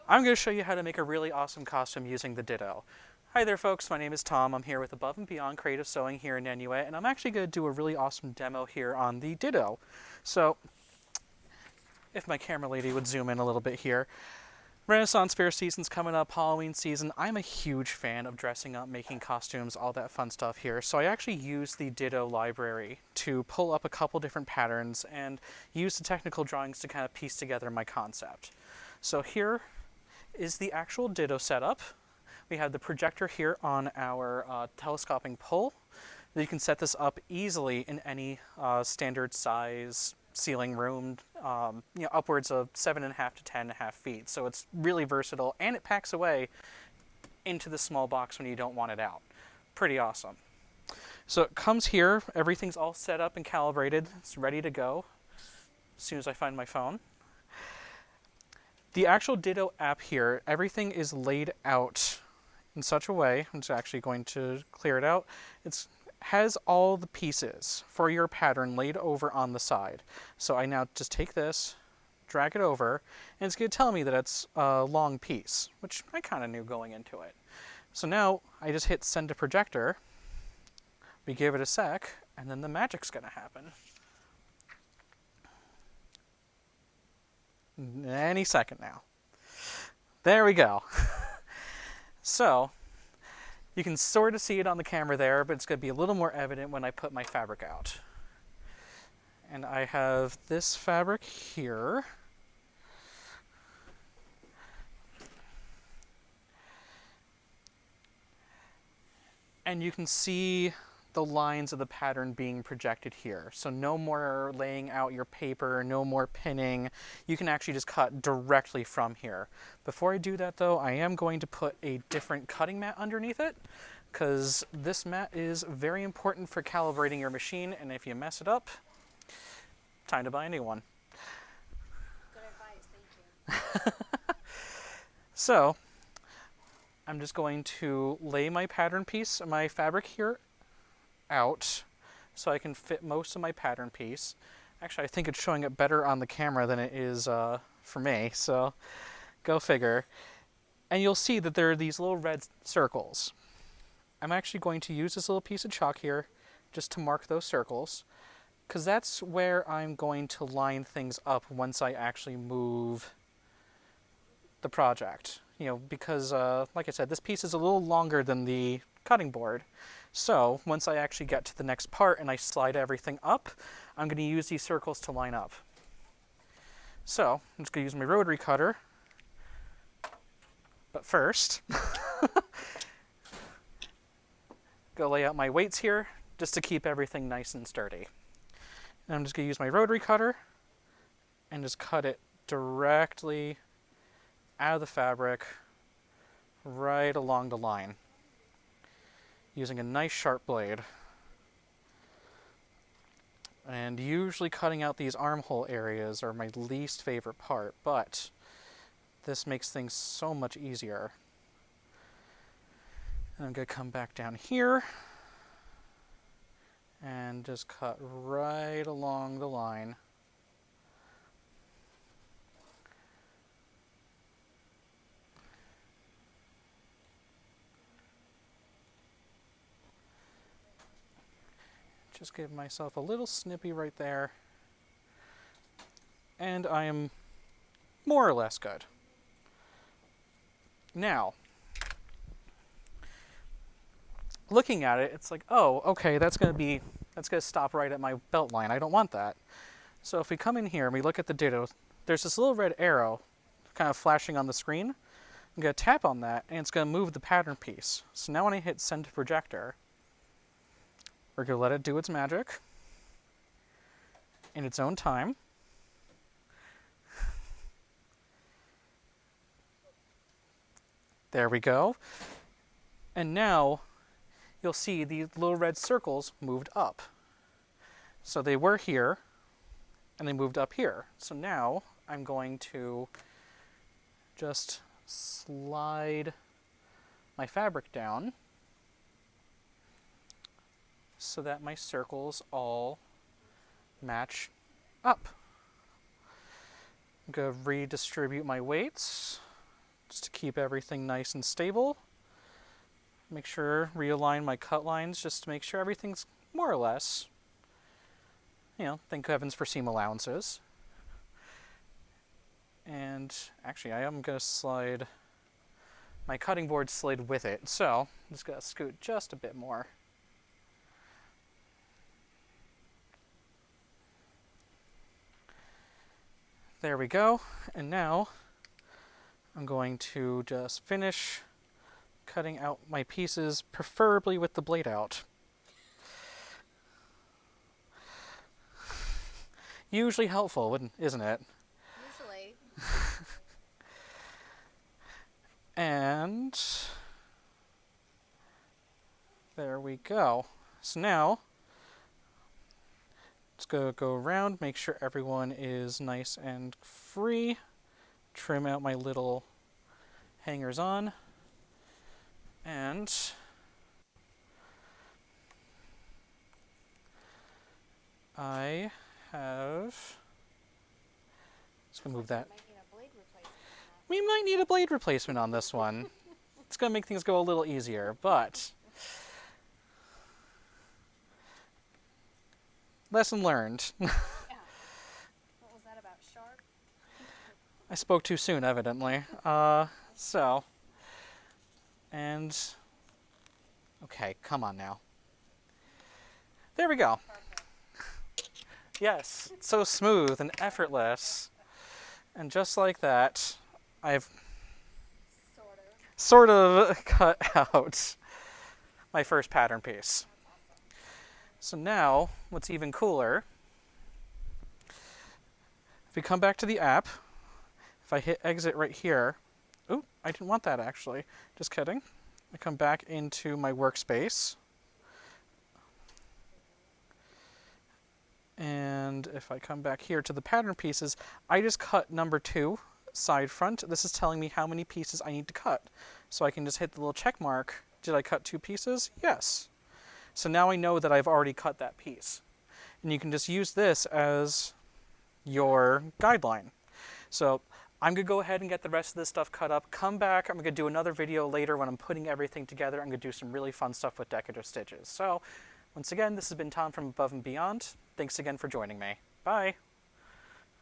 I'm going to show you how to make a really awesome costume using the Ditto. Hi there folks, my name is Tom. I'm here with Above and Beyond Creative Sewing here in Nanuet, and I'm actually going to do a really awesome demo here on the Ditto. So, if my camera lady would zoom in a little bit here. Renaissance Fair season's coming up, Halloween season. I'm a huge fan of dressing up, making costumes, all that fun stuff here. So I actually use the Ditto library to pull up a couple different patterns and use the technical drawings to kind of piece together my concept. So here is the actual Ditto setup. We have the projector here on our telescoping pole. You can set this up easily in any standard size ceiling room, upwards of 7.5 to 10.5 feet. So it's really versatile, and it packs away into the small box when you don't want it out. Pretty awesome. So it comes here, everything's all set up and calibrated. It's ready to go as soon as I find my phone. The actual Ditto app here, everything is laid out in such a way, I'm just actually going to clear it out, it has all the pieces for your pattern laid over on the side. So I now just take this, drag it over, and it's going to tell me that it's a long piece, which I kind of knew going into it. So now I just hit send to projector, we give it a sec, and then the magic's going to happen. Any second now. There we go. So, you can sort of see it on the camera there, but it's going to be a little more evident when I put my fabric out. And I have this fabric here. And you can see the lines of the pattern being projected here. So no more laying out your paper, no more pinning. You can actually just cut directly from here. Before I do that though, I am going to put a different cutting mat underneath it, because this mat is very important for calibrating your machine, and if you mess it up, time to buy a new one. Good advice, thank you. So, I'm just going to lay my pattern piece, my fabric here out so I can fit most of my pattern piece. Actually, I think it's showing it better on the camera than it is for me, so go figure. And you'll see that there are these little red circles. I'm actually going to use this little piece of chalk here just to mark those circles, because that's where I'm going to line things up once I actually move the project. Because like I said, this piece is a little longer than the cutting board. So once I actually get to the next part and I slide everything up, I'm going to use these circles to line up. So I'm just going to use my rotary cutter. But first, go lay out my weights here just to keep everything nice and sturdy. And I'm just going to use my rotary cutter and just cut it directly out of the fabric right along the line, using a nice sharp blade. And usually cutting out these armhole areas are my least favorite part, but this makes things so much easier. And I'm going to come back down here and just cut right along the line. Just give myself a little snippy right there, and I am more or less good. Now, looking at it, it's like, oh, okay, that's going to stop right at my belt line. I don't want that. So if we come in here and we look at the Ditto, there's this little red arrow kind of flashing on the screen. I'm going to tap on that, and it's going to move the pattern piece. So now when I hit send to projector, we're going to let it do its magic in its own time. There we go. And now you'll see these little red circles moved up. So they were here, and they moved up here. So now I'm going to just slide my fabric down so that my circles all match up. I'm going to redistribute my weights just to keep everything nice and stable. Make sure, realign my cut lines just to make sure everything's more or less, thank heavens for seam allowances. And actually, I am going to slide my cutting board slid with it, so I'm just going to scoot just a bit more. There we go. And now I'm going to just finish cutting out my pieces, preferably with the blade out. Usually helpful, isn't it? Usually. And there we go. So now, let's go around, make sure everyone is nice and free. Trim out my little hangers on. And I have... Let's go move that. We might need a blade replacement on this one. It's going to make things go a little easier, but... Lesson learned. Yeah. What was that about? Shark? I spoke too soon, evidently. And... Okay, come on now. There we go. Perfect. Yes, so smooth and effortless. And just like that, I've sort of cut out my first pattern piece. So now, what's even cooler, if we come back to the app, if I hit exit right here, oh, I didn't want that actually, just kidding. I come back into my workspace. And if I come back here to the pattern pieces, I just cut number 2, side front. This is telling me how many pieces I need to cut. So I can just hit the little check mark. Did I cut 2 pieces? Yes. So now I know that I've already cut that piece. And you can just use this as your guideline. So I'm going to go ahead and get the rest of this stuff cut up. Come back. I'm going to do another video later when I'm putting everything together. I'm going to do some really fun stuff with decorative stitches. So once again, this has been Tom from Above and Beyond. Thanks again for joining me. Bye.